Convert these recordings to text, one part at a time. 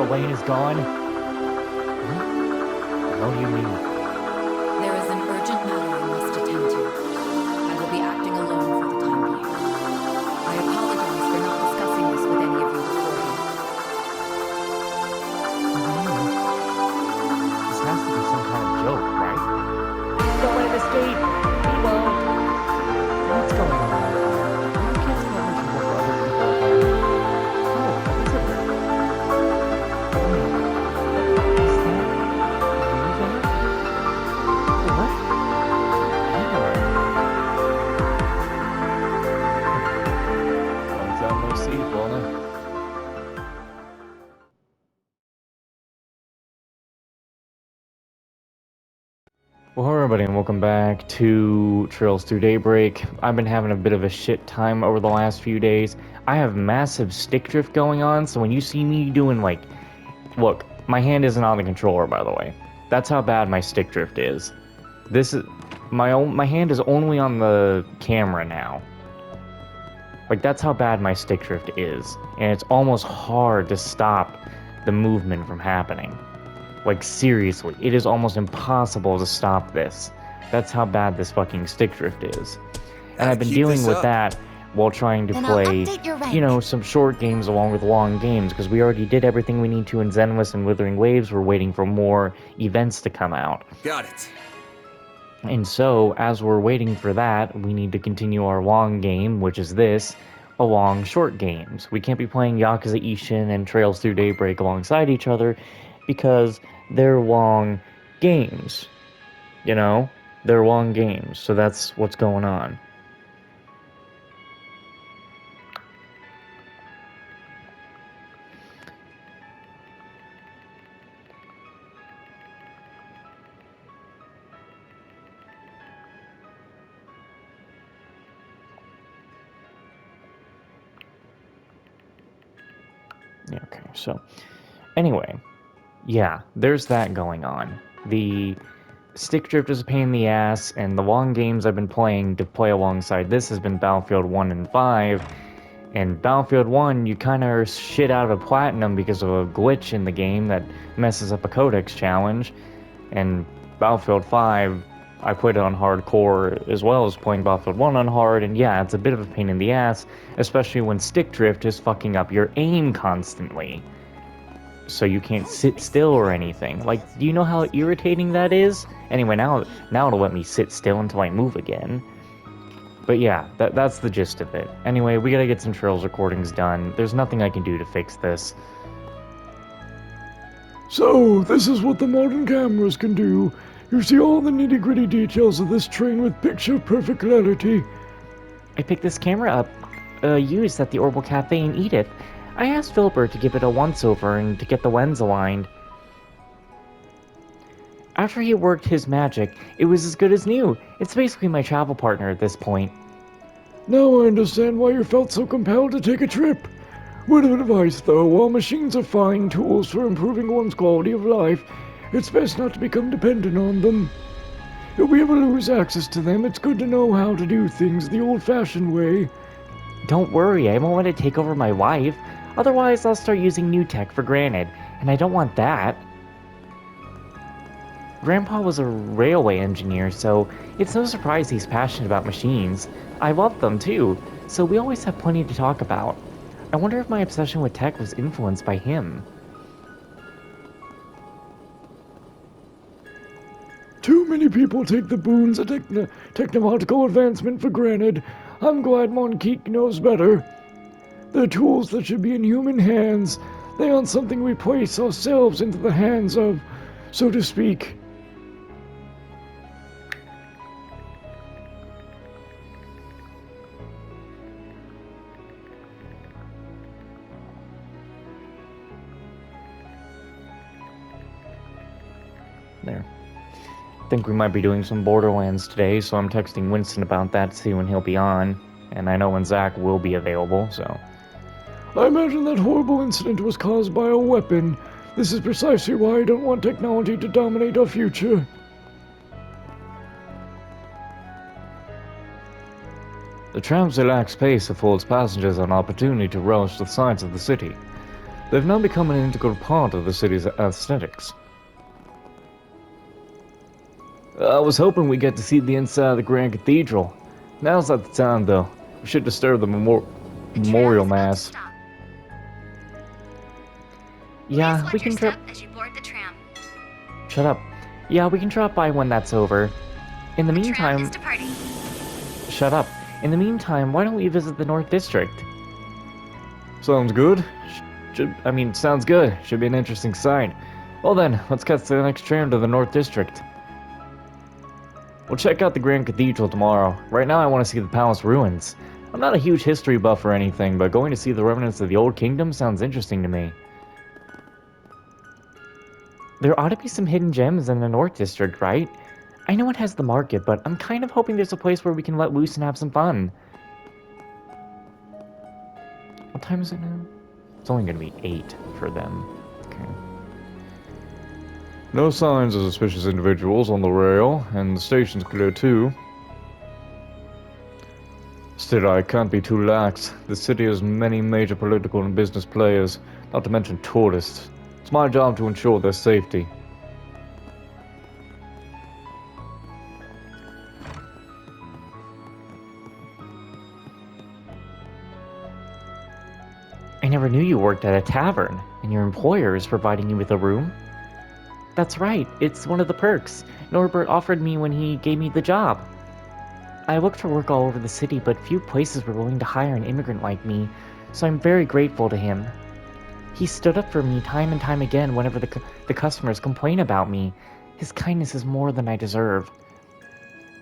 Elaine is gone? What do you mean? There is an urgent matter I must attend to. I will be acting alone for the time being. I apologize for not discussing this with any of you beforehand. This has to be some kind of joke, right? Don't let him escape! Nemo! What's going on? You can't tell me for other people again. Oh, Elizabeth. Is that you there? What? Long time no see, Lorna. Well, hello everybody, and welcome back to Trails Through Daybreak. I've been having a bit of a shit time over the last few days. I have massive stick drift going on, so when you see me doing like... Look, my hand isn't on the controller, by the way. That's how bad my stick drift is. This is... My hand is only on the camera now. Like, that's how bad my stick drift is. And it's almost hard to stop the movement from happening. Like, seriously, it is almost impossible to stop this. That's how bad this fucking stick drift is. And I've been dealing with that while trying to play, you know, some short games along with long games, because we already did everything we need to in Zenless and Withering Waves. We're waiting for more events to come out. Got it. And so, as we're waiting for that, we need to continue our long game, which is this, along short games. We can't be playing Yakuza Ishin and Trails Through Daybreak alongside each other, because they're long games. You know? They're long games, so that's what's going on. Yeah, okay, so... Anyway, yeah, there's that going on. The stick drift is a pain in the ass, and the long games I've been playing to play alongside this has been Battlefield 1 and 5. And Battlefield 1, you kind of are shit out of a platinum because of a glitch in the game that messes up a codex challenge. And Battlefield 5, I played it on hardcore as well as playing Battlefield 1 on hard, and yeah, it's a bit of a pain in the ass, especially when stick drift is fucking up your aim constantly. So you can't sit still or anything. Like, do you know how irritating that is? Anyway, now it'll let me sit still until I move again. But yeah, that's the gist of it. Anyway, we gotta get some Trails recordings done. There's nothing I can do to fix this. So, this is what the modern cameras can do. You see all the nitty-gritty details of this train with picture-perfect clarity. I picked this camera up, used at the Orbital Cafe in Edith. I asked Philbert to give it a once-over and to get the lens aligned. After he worked his magic, it was as good as new. It's basically my travel partner at this point. Now I understand why you felt so compelled to take a trip. Word of advice, though, while machines are fine tools for improving one's quality of life, it's best not to become dependent on them. If we ever lose access to them, it's good to know how to do things the old-fashioned way. Don't worry, I won't let it take over my life. Otherwise, I'll start using new tech for granted, and I don't want that. Grandpa was a railway engineer, so it's no surprise he's passionate about machines. I love them, too, so we always have plenty to talk about. I wonder if my obsession with tech was influenced by him. Too many people take the boons of technological advancement for granted. I'm glad Monkeek knows better. They're tools that should be in human hands. They aren't something we place ourselves into the hands of, so to speak. There. I think we might be doing some Borderlands today, so I'm texting Winston about that to see when he'll be on. And I know when Zach will be available, so... I imagine that horrible incident was caused by a weapon. This is precisely why I don't want technology to dominate our future. The tram's relaxed pace affords passengers an opportunity to rush the sights of the city. They've now become an integral part of the city's aesthetics. I was hoping we'd get to see the inside of the Grand Cathedral. Now's not the time, though. We should disturb the memorial mass. Yeah, we can drop. As you board the tram. Shut up. Yeah, we can drop by when that's over. In the meantime. Tram is departing. Shut up. In the meantime, why don't we visit the North District? Sounds good. Sounds good. Should be an interesting sight. Well then, let's catch the next tram to the North District. We'll check out the Grand Cathedral tomorrow. Right now I want to see the palace ruins. I'm not a huge history buff or anything, but going to see the remnants of the Old Kingdom sounds interesting to me. There ought to be some hidden gems in the North District, right? I know it has the market, but I'm kind of hoping there's a place where we can let loose and have some fun. What time is it now? It's only going to be 8 for them. Okay. No signs of suspicious individuals on the rail, and the station's clear too. Still, I can't be too lax. The city has many major political and business players, not to mention tourists. It's my job to ensure their safety. I never knew you worked at a tavern, and your employer is providing you with a room? That's right, it's one of the perks Norbert offered me when he gave me the job. I looked for work all over the city, but few places were willing to hire an immigrant like me, so I'm very grateful to him. He stood up for me time and time again whenever the customers complain about me. His kindness is more than I deserve.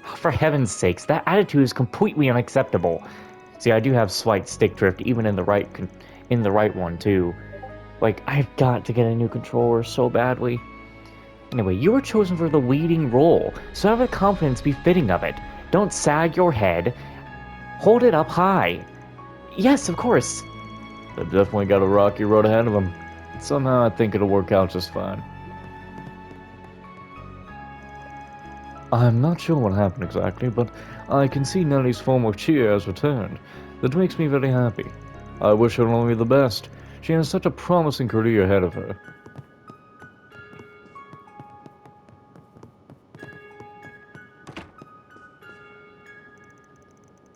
For heaven's sakes, that attitude is completely unacceptable. See, I do have slight stick drift, even in the right one too. Like, I've got to get a new controller so badly. Anyway, you were chosen for the leading role, so have the confidence befitting of it. Don't sag your head. Hold it up high. Yes, of course. They've definitely got a rocky road ahead of them. Somehow I think it'll work out just fine. I'm not sure what happened exactly, but I can see Nellie's form of cheer has returned. That makes me very happy. I wish her only the best. She has such a promising career ahead of her.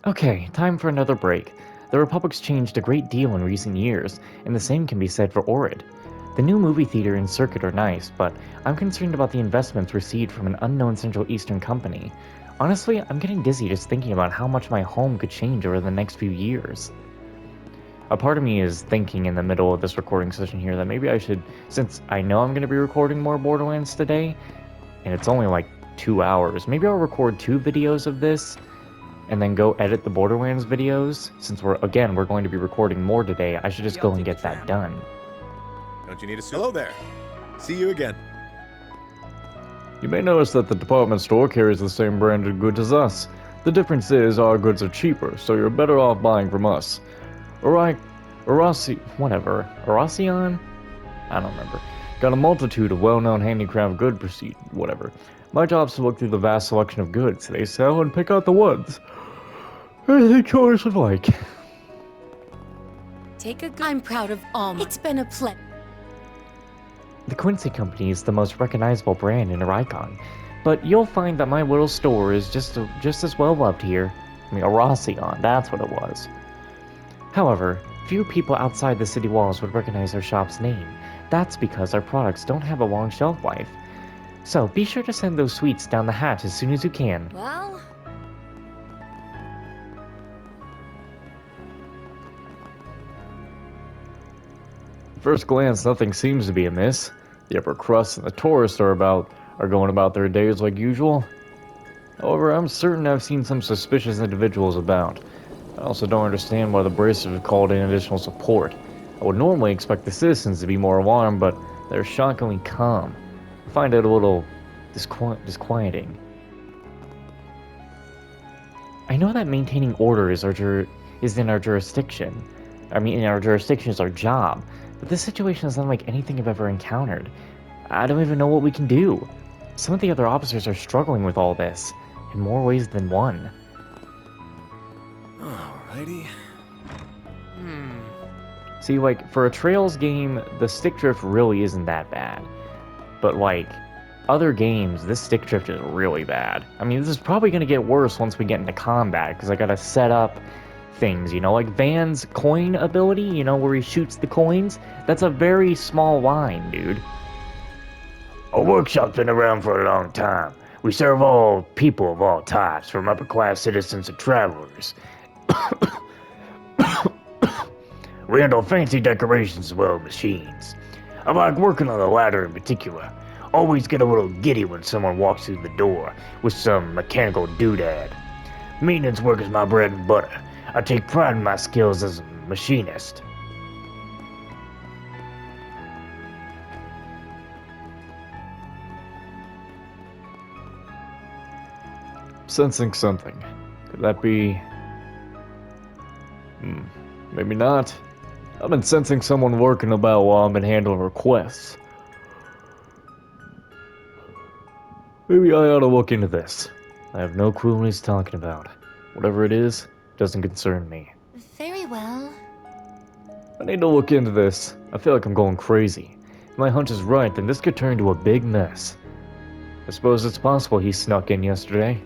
Okay, time for another break. The Republic's changed a great deal in recent years, and the same can be said for Orid. The new movie theater and circuit are nice, but I'm concerned about the investments received from an unknown Central Eastern company. Honestly, I'm getting dizzy just thinking about how much my home could change over the next few years. A part of me is thinking in the middle of this recording session here that maybe I should, since I know I'm going to be recording more Borderlands today, and it's only like 2 hours, maybe I'll record 2 videos of this, and then go edit the Borderlands videos. Since we're going to be recording more today, I should just go and get that done. Don't you need a suit? Hello there. See you again. You may notice that the department store carries the same branded goods as us. The difference is our goods are cheaper, so you're better off buying from us. Oracion? I don't remember. Got a multitude of well-known handicraft good whatever. My job's to look through the vast selection of goods they sell and pick out the ones I think yours would like. I'm proud of Alma. It's been a pleasure. The Quincy Company is the most recognizable brand in Oricon, but you'll find that my little store is just as well loved here. Oracion, that's what it was. However, few people outside the city walls would recognize our shop's name. That's because our products don't have a long shelf life. So be sure to send those sweets down the hatch as soon as you can. Well... At first glance, nothing seems to be amiss. The upper crust and the tourists are going about their days like usual. However, I'm certain I've seen some suspicious individuals about. I also don't understand why the bracers have called in additional support. I would normally expect the citizens to be more alarmed, but they're shockingly calm. I find it a little disquieting. I know that maintaining order is in our jurisdiction. In our jurisdiction is our job, but this situation is unlike anything I've ever encountered. I don't even know what we can do. Some of the other officers are struggling with all this, in more ways than one. Alrighty. See, like, for a Trails game, the stick drift really isn't that bad. But, like, other games, this stick drift is really bad. I mean, this is probably going to get worse once we get into combat, because I gotta set up things, you know? Like, Van's coin ability, you know, where he shoots the coins? That's a very small line, dude. Our workshop's been around for a long time. We serve all people of all types, from upper-class citizens to travelers. We handle fancy decorations as well as machines. I like working on the latter in particular. Always get a little giddy when someone walks through the door with some mechanical doodad. Maintenance work is my bread and butter. I take pride in my skills as a machinist. Sensing something. Could that be... maybe not. I've been sensing someone working about while I've been handling requests. Maybe I ought to look into this. I have no clue what he's talking about. Whatever it is, doesn't concern me. Very well. I need to look into this. I feel like I'm going crazy. If my hunch is right, then this could turn into a big mess. I suppose it's possible he snuck in yesterday.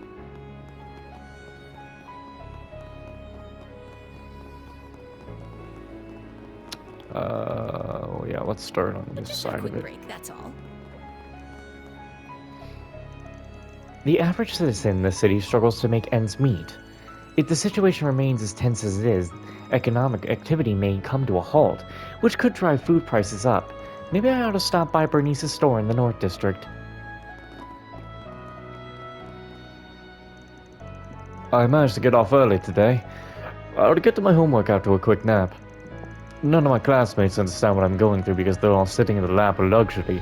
Yeah, let's start on this Just a side of quick it. break, that's all. The average citizen in the city struggles to make ends meet. If the situation remains as tense as it is, economic activity may come to a halt, which could drive food prices up. Maybe I ought to stop by Bernice's store in the North District. I managed to get off early today. I ought to get to my homework after a quick nap. None of my classmates understand what I'm going through because they're all sitting in the lap of luxury.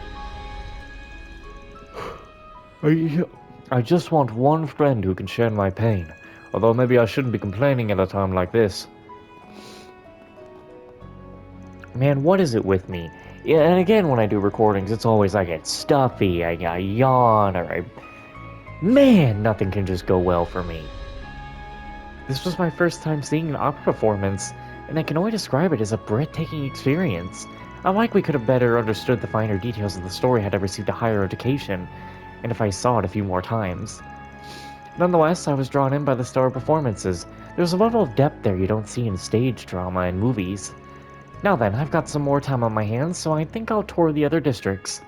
I just want one friend who can share my pain. Although maybe I shouldn't be complaining at a time like this. Man, what is it with me? Yeah, and again, when I do recordings, it's always I get stuffy, I yawn, or I... Man, nothing can just go well for me. This was my first time seeing an opera performance, and I can only describe it as a breathtaking experience. I like we could have better understood the finer details of the story had I received a higher education, and if I saw it a few more times. Nonetheless, I was drawn in by the stellar performances. There's a level of depth there you don't see in stage drama and movies. Now then, I've got some more time on my hands, so I think I'll tour the other districts.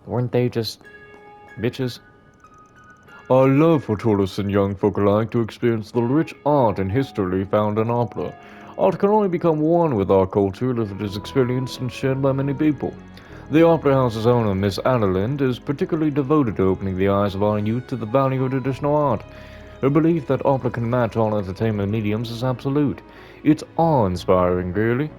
Weren't they just... bitches? I love for tourists and young folk alike to experience the rich art and history found in opera. Art can only become one with our culture if it is experienced and shared by many people. The Opera House's owner, Miss Adelind, is particularly devoted to opening the eyes of our youth to the value of traditional art. Her belief that opera can match all entertainment mediums is absolute. It's awe-inspiring, really.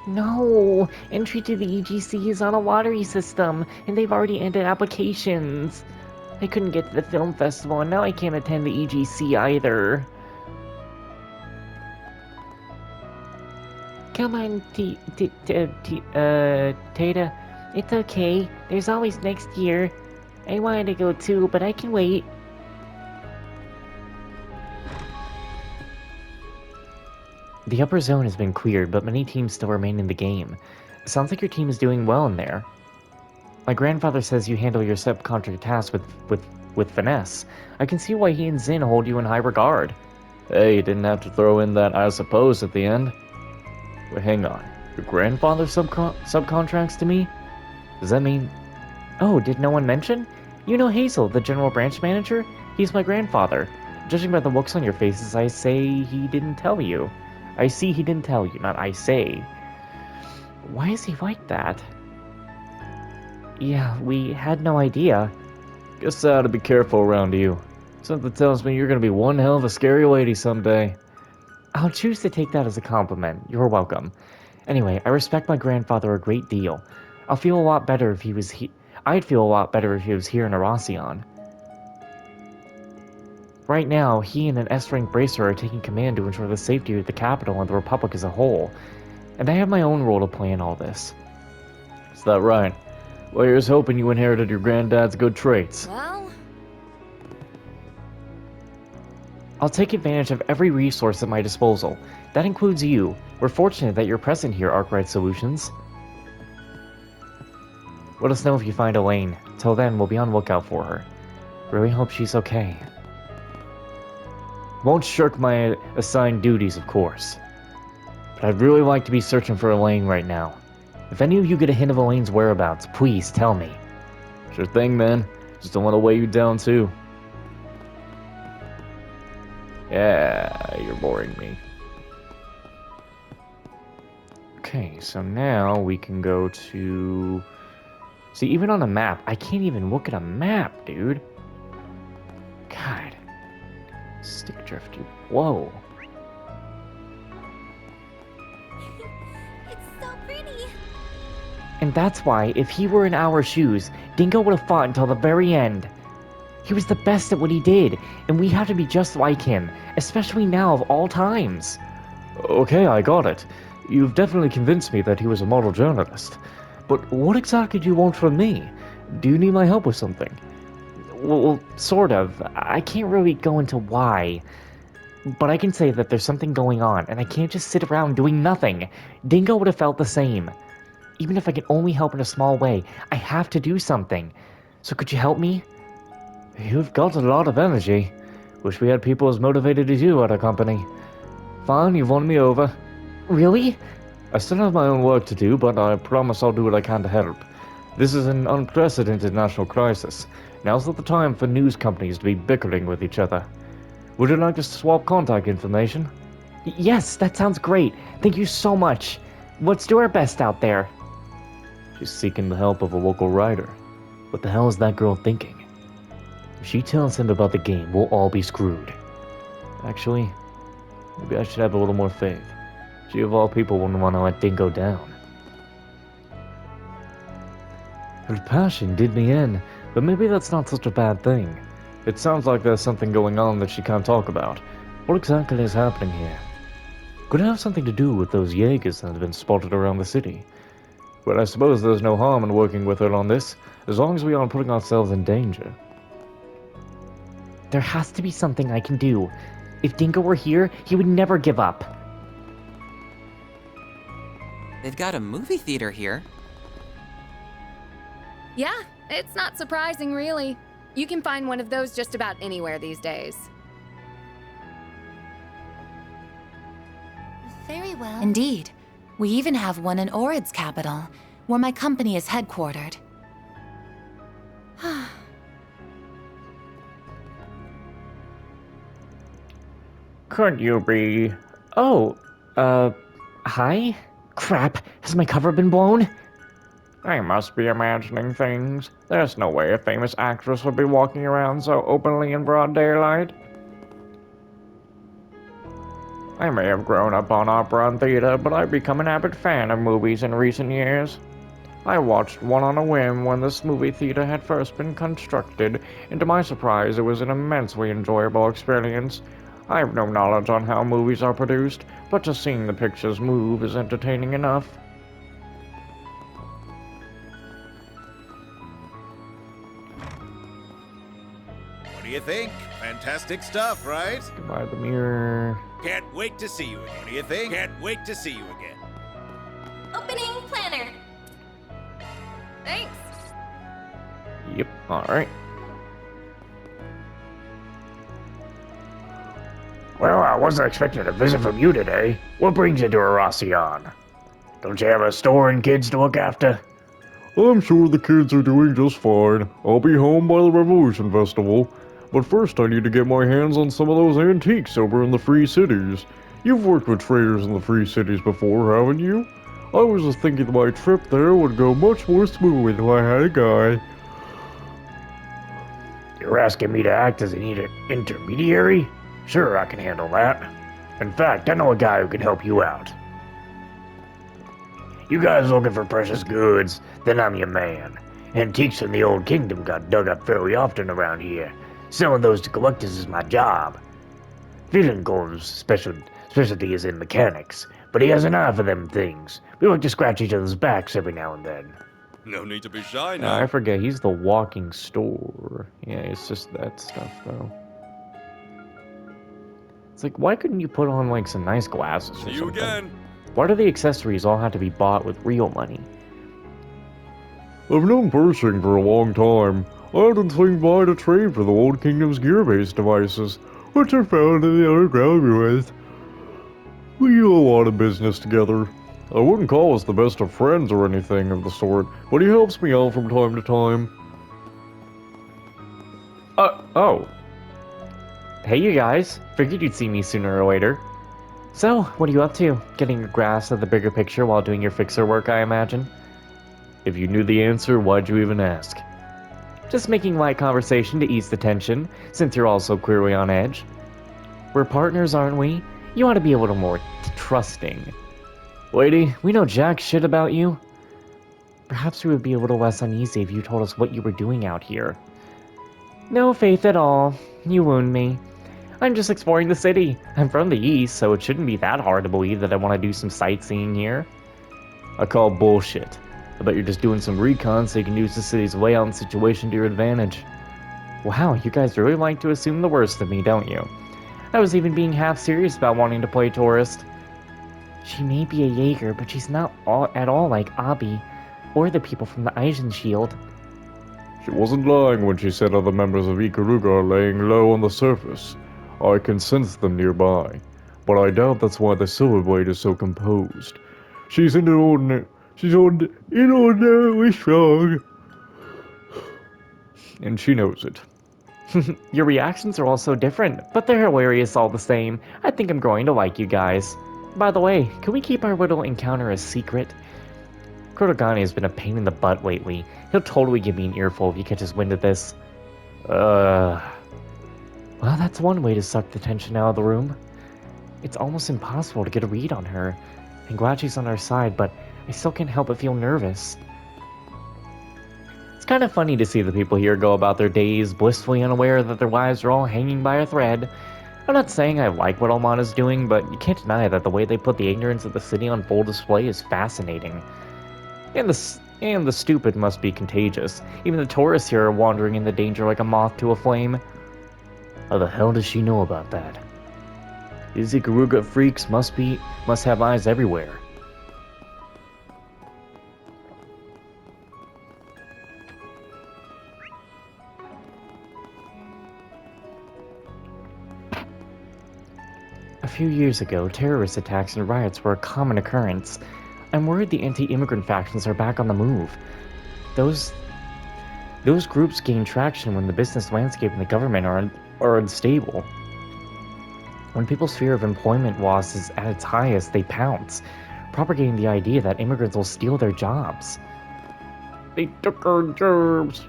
No! Entry to the EGC is on a lottery system, and they've already ended applications. I couldn't get to the film festival, and now I can't attend the EGC either. Come on, Tata. It's okay. There's always next year. I wanted to go too, but I can wait. The upper zone has been cleared, but many teams still remain in the game. Sounds like your team is doing well in there. My grandfather says you handle your subcontract tasks with finesse. I can see why he and Zin hold you in high regard. Hey, you didn't have to throw in that "I suppose" at the end. Wait, hang on. Your grandfather subcontracts to me? Does that mean... Oh, did no one mention? You know Hazel, the general branch manager? He's my grandfather. Judging by the looks on your faces, I say he didn't tell you. I see he didn't tell you, not I say. Why is he like that? Yeah, we had no idea. Guess I ought to be careful around you. Something tells me you're gonna be one hell of a scary lady someday. I'll choose to take that as a compliment. You're welcome. Anyway, I respect my grandfather a great deal. I'd feel a lot better if he was here in Oracion. Right now, he and an S-rank bracer are taking command to ensure the safety of the capital and the Republic as a whole. And I have my own role to play in all this. Is that right? Well, here's hoping you inherited your granddad's good traits. Well, I'll take advantage of every resource at my disposal. That includes you. We're fortunate that you're present here, Arkwright Solutions. Let us know if you find Elaine. Till then, we'll be on lookout for her. Really hope she's okay. Won't shirk my assigned duties, of course. But I'd really like to be searching for Elaine right now. If any of you get a hint of Elaine's whereabouts, please tell me. Sure thing, man. Just don't want to weigh you down, too. Yeah, you're boring me. Okay, so now we can go to... See, even on a map, I can't even look at a map, dude. God. Stick drift, dude. Whoa. It's so pretty. And that's why, if he were in our shoes, Dingo would have fought until the very end. He was the best at what he did, and we have to be just like him, especially now of all times. Okay, I got it. You've definitely convinced me that he was a model journalist. But what exactly do you want from me? Do you need my help with something? Well, sort of. I can't really go into why. But I can say that there's something going on, and I can't just sit around doing nothing. Dingo would have felt the same. Even if I can only help in a small way, I have to do something. So could you help me? You've got a lot of energy. Wish we had people as motivated as you at our company. Fine, you've won me over. Really? I still have my own work to do, but I promise I'll do what I can to help. This is an unprecedented national crisis. Now's not the time for news companies to be bickering with each other. Would you like to swap contact information? Yes, that sounds great. Thank you so much. Let's do our best out there. She's seeking the help of a local writer. What the hell is that girl thinking? If she tells him about the game, we'll all be screwed. Actually, maybe I should have a little more faith. She of all people wouldn't want to let Dingo down. Her passion did me in, but maybe that's not such a bad thing. It sounds like there's something going on that she can't talk about. What exactly is happening here? Could it have something to do with those Jaegers that have been spotted around the city? But I suppose there's no harm in working with her on this, as long as we aren't putting ourselves in danger. There has to be something I can do. If Dingo were here, he would never give up. They've got a movie theater here. Yeah, it's not surprising, really. You can find one of those just about anywhere these days. very well. Indeed. We even have one in Orid's capital, where my company is headquartered. Could you be... Oh, hi? Crap, has my cover been blown? I must be imagining things. There's no way a famous actress would be walking around so openly in broad daylight. I may have grown up on opera and theater, but I've become an avid fan of movies in recent years. I watched one on a whim when this movie theater had first been constructed, and to my surprise, it was an immensely enjoyable experience. I have no knowledge on how movies are produced, but just seeing the pictures move is entertaining enough. What do you think? Fantastic stuff, right? Goodbye, the mirror. Can't wait to see you again. What do you think? Can't wait to see you again. Opening planner. Thanks. Yep, alright. Well, I wasn't expecting a visit from you today. What brings you to Oracion? Don't you have a store and kids to look after? I'm sure the kids are doing just fine. I'll be home by the Revolution Festival. But first I need to get my hands on some of those antiques over in the Free Cities. You've worked with traders in the Free Cities before, haven't you? I was just thinking my trip there would go much more smoothly if I had a guy. You're asking me to act as an intermediary? Sure, I can handle that. In fact, I know a guy who can help you out. You guys looking for precious goods, then I'm your man. Antiques from the Old Kingdom got dug up fairly often around here. Selling those to collectors is my job. Filinkov's specialty is in mechanics, but he has an eye for them things. We like to scratch each other's backs every now and then. No need to be shy I now. forget, he's the walking store. Yeah, it's just that stuff, though. It's like, why couldn't you put on, like, some nice glasses See or you something? again. Why do the accessories all have to be bought with real money? I've known Pershing for a long time. I often swing by to trade for the Old Kingdom's gear-based devices, which I found in the other graduates. We do a lot of business together. I wouldn't call us the best of friends or anything of the sort, but he helps me out from time to time. Oh. Hey, you guys. Figured you'd see me sooner or later. So, what are you up to? Getting a grasp of the bigger picture while doing your fixer work, I imagine? If you knew the answer, why'd you even ask? Just making light conversation to ease the tension, since you're all so clearly on edge. We're partners, aren't we? You ought to be a little more trusting. Lady, we know jack shit about you. Perhaps we would be a little less uneasy if you told us what you were doing out here. No faith at all. You wound me. I'm just exploring the city. I'm from the east, so it shouldn't be that hard to believe that I want to do some sightseeing here. I call bullshit. I bet you're just doing some recon so you can use the city's layout and situation to your advantage. Wow, you guys really like to assume the worst of me, don't you? I was even being half serious about wanting to play tourist. She may be a Jaeger, but she's not at all like Abi, or the people from the Eisen Shield. She wasn't lying when she said other members of Ikaruga are laying low on the surface. I can sense them nearby, but I doubt that's why the Silverblade is so composed. She's inordinately strong, and she knows it. Your reactions are all so different, but they're hilarious all the same. I think I'm growing to like you guys. By the way, can we keep our little encounter a secret? Kurogane has been a pain in the butt lately. He'll totally give me an earful if he catches wind of this. Well, that's one way to suck the tension out of the room. It's almost impossible to get a read on her. I'm glad she's on our side, but I still can't help but feel nervous. It's kind of funny to see the people here go about their days blissfully unaware that their lives are all hanging by a thread. I'm not saying I like what Almana's doing, but you can't deny that the way they put the ignorance of the city on full display is fascinating. And the stupid must be contagious. Even the tourists here are wandering in the danger like a moth to a flame. How the hell does she know about that? These Ikaruga freaks must have eyes everywhere. A few years ago, terrorist attacks and riots were a common occurrence. I'm worried the anti-immigrant factions are back on the move. Those groups gain traction when the business landscape and the government are unstable. When people's fear of employment loss is at its highest, they pounce, propagating the idea that immigrants will steal their jobs. They took our jobs.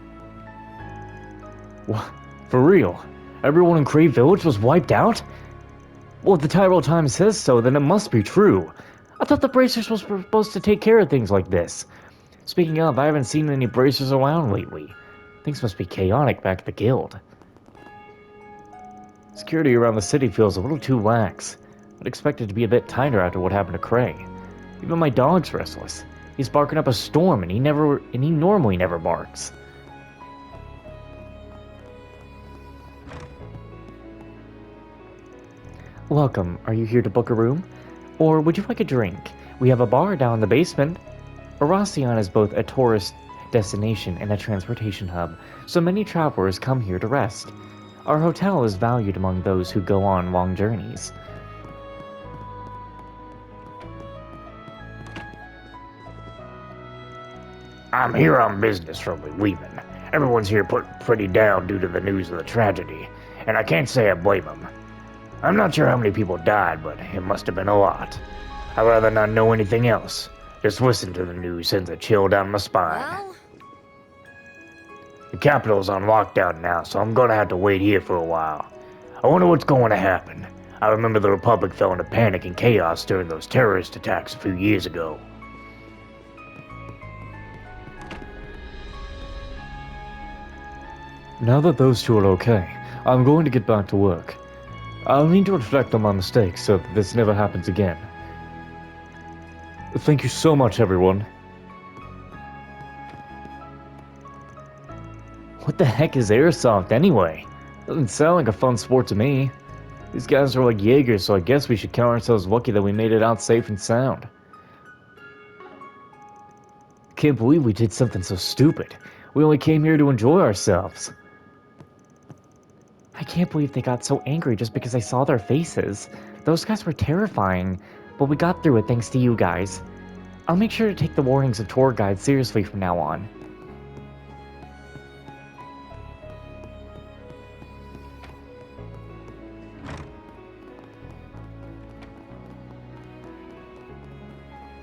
What? For real? Everyone in Crave Village was wiped out? Well, if the Tyrell Times says so, then it must be true. I thought the Bracers were supposed to take care of things like this. Speaking of, I haven't seen any Bracers around lately. Things must be chaotic back at the guild. Security around the city feels a little too lax. I'd expect it to be a bit tighter after what happened to Cray. Even my dog's restless. He's barking up a storm, and he normally never barks. Welcome. Are you here to book a room? Or would you like a drink? We have a bar down in the basement. Oracion is both a tourist destination and a transportation hub, so many travelers come here to rest. Our hotel is valued among those who go on long journeys. I'm here on business from leaving. Everyone's here put pretty down due to the news of the tragedy, and I can't say I blame them. I'm not sure how many people died, but it must have been a lot. I'd rather not know anything else. Just listen to the news sends a chill down my spine. Well, The capital's on lockdown now, so I'm gonna have to wait here for a while. I wonder what's going to happen. I remember the Republic fell into panic and chaos during those terrorist attacks a few years ago. Now that those two are okay, I'm going to get back to work. I'll need to reflect on my mistakes so that this never happens again. Thank you so much, everyone. What the heck is airsoft anyway? Doesn't sound like a fun sport to me. These guys are like Jaegers, so I guess we should count ourselves lucky that we made it out safe and sound. Can't believe we did something so stupid. We only came here to enjoy ourselves. I can't believe they got so angry just because I saw their faces. Those guys were terrifying, but we got through it thanks to you guys. I'll make sure to take the warnings of tour guides seriously from now on.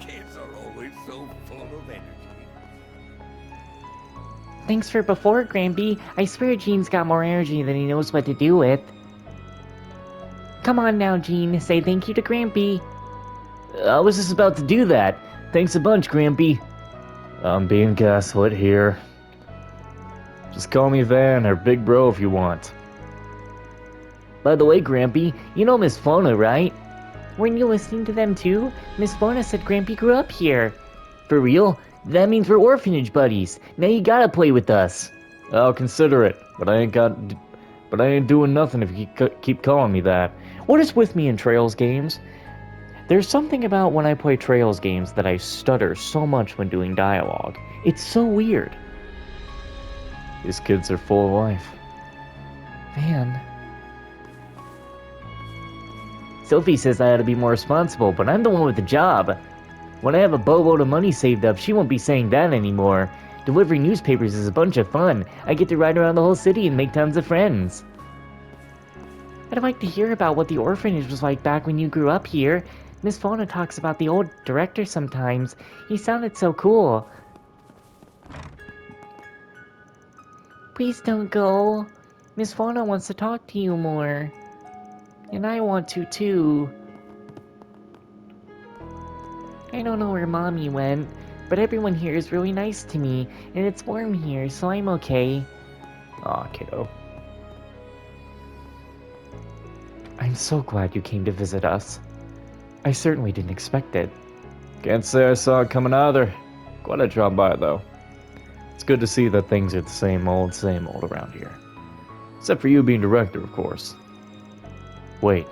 Kids are always so full of energy. Thanks for before, Grampy. I swear Gene's got more energy than he knows what to do with. Come on now, Gene. Say thank you to Grampy. I was just about to do that. Thanks a bunch, Grampy. I'm being gaslit here. Just call me Van or Big Bro if you want. By the way, Grampy, you know Miss Fauna, right? Weren't you listening to them too? Miss Fauna said Grampy grew up here. For real? That means we're orphanage buddies. Now you gotta play with us. I'll consider it, but I ain't doing nothing if you keep calling me that. What is with me in Trails games? There's something about when I play Trails games that I stutter so much when doing dialogue. It's so weird. These kids are full of life. Van. Sophie says I ought to be more responsible, but I'm the one with the job. When I have a boatload of money saved up, she won't be saying that anymore. Delivering newspapers is a bunch of fun. I get to ride around the whole city and make tons of friends. I'd like to hear about what the orphanage was like back when you grew up here. Miss Fauna talks about the old director sometimes. He sounded so cool. Please don't go. Miss Fauna wants to talk to you more. And I want to too. I don't know where Mommy went, but everyone here is really nice to me, and it's warm here, so I'm okay. Aw, kiddo. I'm so glad you came to visit us. I certainly didn't expect it. Can't say I saw it coming either. Glad I dropped by, though. It's good to see that things are the same old around here. Except for you being director, of course. Wait.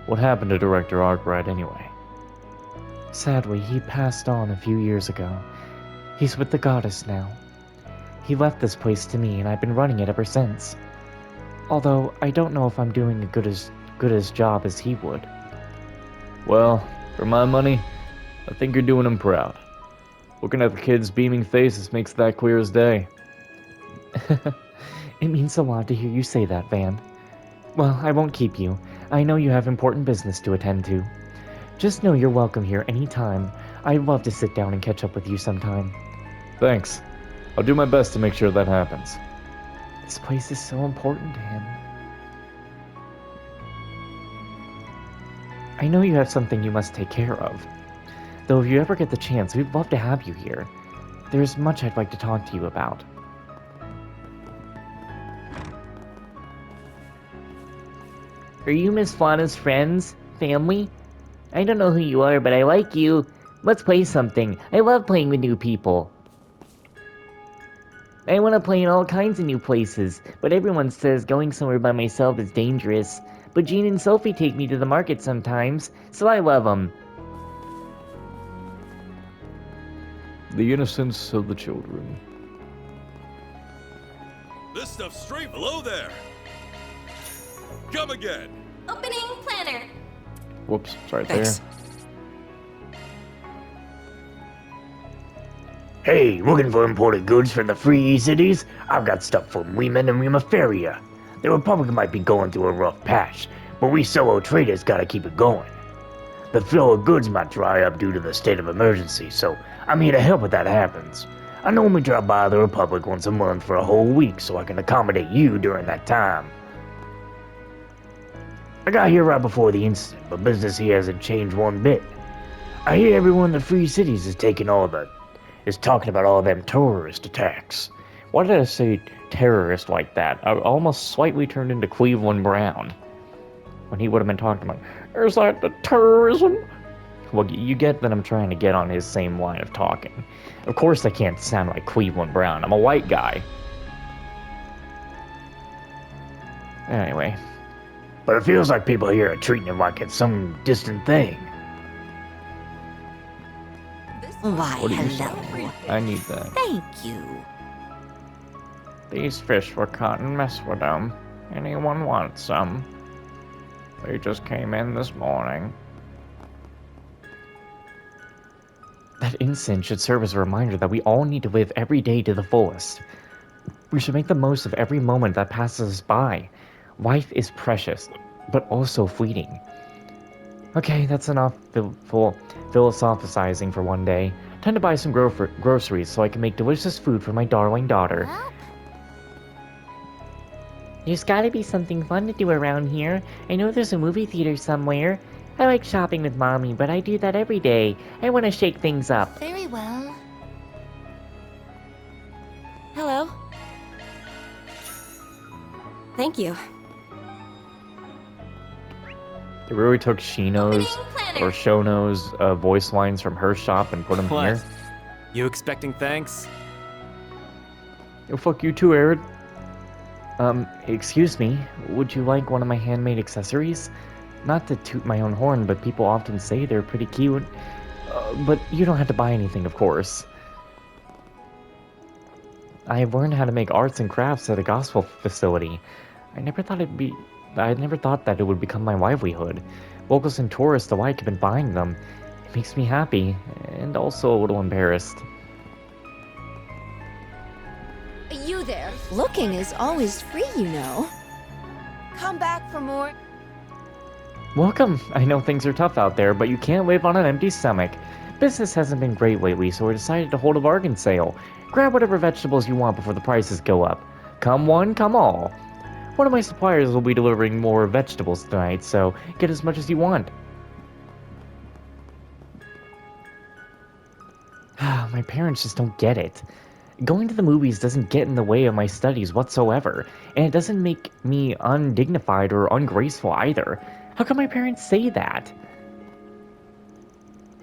What happened to Director Arkwright anyway? Sadly, he passed on a few years ago. He's with the goddess now. He left this place to me, and I've been running it ever since. Although, I don't know if I'm doing a good as job as he would. Well, for my money, I think you're doing him proud. Looking at the kids' beaming faces makes that clear as day. It means a lot to hear you say that, Van. Well, I won't keep you. I know you have important business to attend to. Just know you're welcome here anytime. I'd love to sit down and catch up with you sometime. Thanks. I'll do my best to make sure that happens. This place is so important to him. I know you have something you must take care of. Though if you ever get the chance, we'd love to have you here. There's much I'd like to talk to you about. Are you Miss Fauna's friends? Family? I don't know who you are, but I like you. Let's play something. I love playing with new people. I want to play in all kinds of new places, but everyone says going somewhere by myself is dangerous. But Jean and Sophie take me to the market sometimes, so I love them. The innocence of the children. This stuff's straight below there. Come again. Opening planner. Whoops, it's right Thanks. there. Hey, looking for imported goods from the free cities? I've got stuff from Weeman and Weemaferia. The Republic might be going through a rough patch, but we solo traders gotta keep it going. The flow of goods might dry up due to the state of emergency, so I'm here to help if that happens. I normally drop by the Republic once a month for a whole week so I can accommodate you during that time. I got here right before the incident, but business here hasn't changed one bit. I hear everyone in the free cities is talking about all them terrorist attacks. Why did I say terrorist like that? I almost slightly turned into Cleveland Brown. When he would have been talking about, is that the terrorism? Well, you get that I'm trying to get on his same line of talking. Of course I can't sound like Cleveland Brown. I'm a white guy. Anyway, But it feels like people here are treating it like it's some distant thing. Why, what do you hello. say? I need that. Thank you. These fish were caught and mess with them. Anyone want some? They just came in this morning. That incense should serve as a reminder that we all need to live every day to the fullest. We should make the most of every moment that passes us by. Life is precious, but also fleeting. Okay, that's enough philosophizing for one day. Time to buy some groceries so I can make delicious food for my darling daughter. There's gotta be something fun to do around here. I know there's a movie theater somewhere. I like shopping with Mommy, but I do that every day. I want to shake things up. Very well. Hello. Thank you. They really took Shino's or Shono's voice lines from her shop and put them What? here. You expecting thanks? Oh, fuck you too, Aaron. Excuse me, would you like one of my handmade accessories? Not to toot my own horn, but people often say they're pretty cute. But you don't have to buy anything, of course. I have learned how to make arts and crafts at a gospel facility. I never thought that it would become my livelihood. Locals and tourists alike have been buying them. It makes me happy, and also a little embarrassed. You there. Looking is always free, you know. Come back for more. Welcome! I know things are tough out there, but you can't live on an empty stomach. Business hasn't been great lately, so we decided to hold a bargain sale. Grab whatever vegetables you want before the prices go up. Come one, come all. One of my suppliers will be delivering more vegetables tonight, so get as much as you want. My parents just don't get it. Going to the movies doesn't get in the way of my studies whatsoever, and it doesn't make me undignified or ungraceful either. How can my parents say that?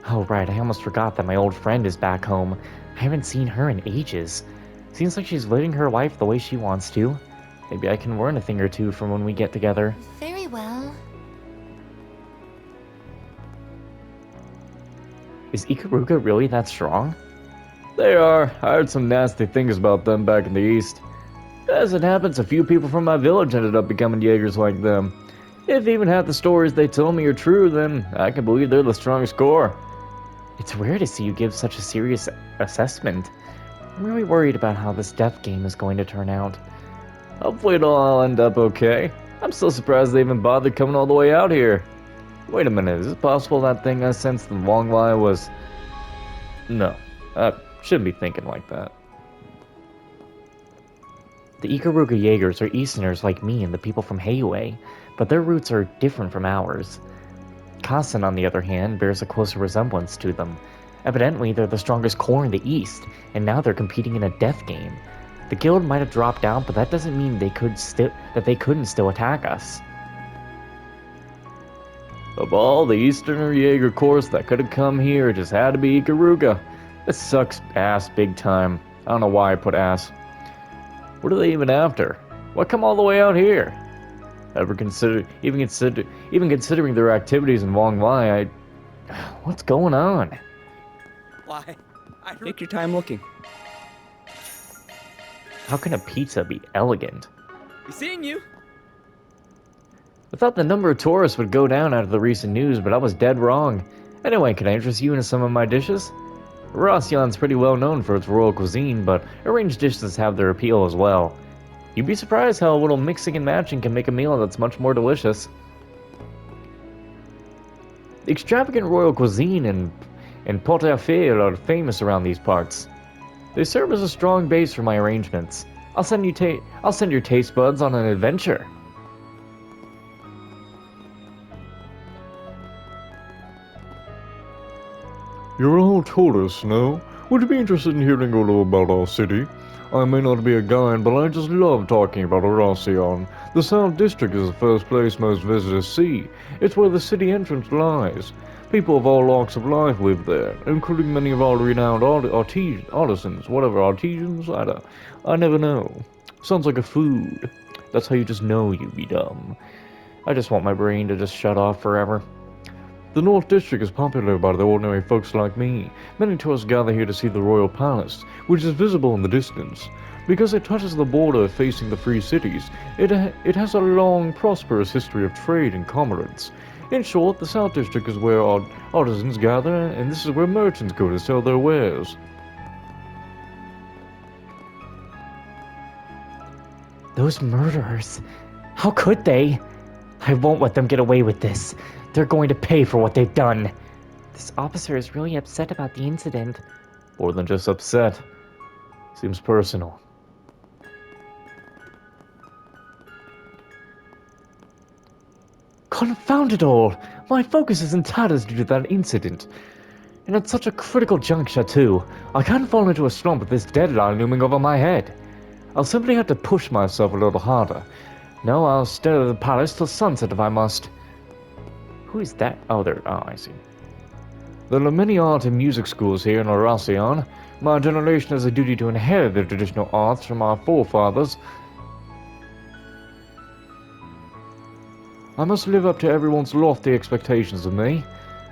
Oh right, I almost forgot that my old friend is back home. I haven't seen her in ages. Seems like she's living her life the way she wants to. Maybe I can learn a thing or two from when we get together. Very well. Is Ikaruga really that strong? They are. I heard some nasty things about them back in the East. As it happens, a few people from my village ended up becoming Jaegers like them. If even half the stories they tell me are true, then I can believe they're the strongest core. It's rare to see you give such a serious assessment. I'm really worried about how this death game is going to turn out. Hopefully it'll all end up okay. I'm still surprised they even bothered coming all the way out here. Wait a minute, is it possible that thing I sensed in Longlai was... No, I shouldn't be thinking like that. The Ikaruga Jaegers are Easterners like me and the people from Heiue, but their roots are different from ours. Kasen, on the other hand, bears a closer resemblance to them. Evidently, they're the strongest core in the East, and now they're competing in a death game. The guild might have dropped out, but that doesn't mean they couldn't still attack us. Of all the Easterner Jaeger corps that could have come here, it just had to be Ikaruga. This sucks ass big time. I don't know why I put ass. What are they even after? Why come all the way out here? Even considering their activities in Longlai, what's going on? Why? Take your time looking. How can a pizza be elegant? Be seeing you. I thought the number of tourists would go down after the recent news, but I was dead wrong. Anyway, can I interest you in some of my dishes? Oracion's pretty well known for its royal cuisine, but arranged dishes have their appeal as well. You'd be surprised how a little mixing and matching can make a meal that's much more delicious. The extravagant royal cuisine and pot-au-feu are famous around these parts. They serve as a strong base for my arrangements. I'll send your taste buds on an adventure. You're a whole tourist, no? Would you be interested in hearing a little about our city? I may not be a guide, but I just love talking about Oracion. The South District is the first place most visitors see. It's where the city entrance lies. People of all walks of life live there, including many of our renowned artisans. Whatever, artisans? I never know. Sounds like a food. That's how you just know you be dumb. I just want my brain to just shut off forever. The North District is popular by the ordinary folks like me. Many tourists gather here to see the royal palace, which is visible in the distance. Because it touches the border facing the free cities, it has a long, prosperous history of trade and commerce. In short, the South District is where artisans gather, and this is where merchants go to sell their wares. Those murderers. How could they? I won't let them get away with this. They're going to pay for what they've done. This officer is really upset about the incident. More than just upset. Seems personal. Confound it all! My focus is in tatters due to that incident. And at such a critical juncture, too. I can't fall into a slump with this deadline looming over my head. I'll simply have to push myself a little harder. No, I'll stare at the palace till sunset if I must. Who is that? Oh, I see. There are many art and music schools here in Oracion. My generation has a duty to inherit the traditional arts from our forefathers. I must live up to everyone's lofty expectations of me,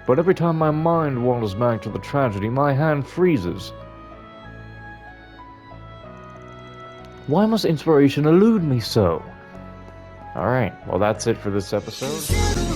but every time my mind wanders back to the tragedy, my hand freezes. Why must inspiration elude me so? Alright, well that's it for this episode.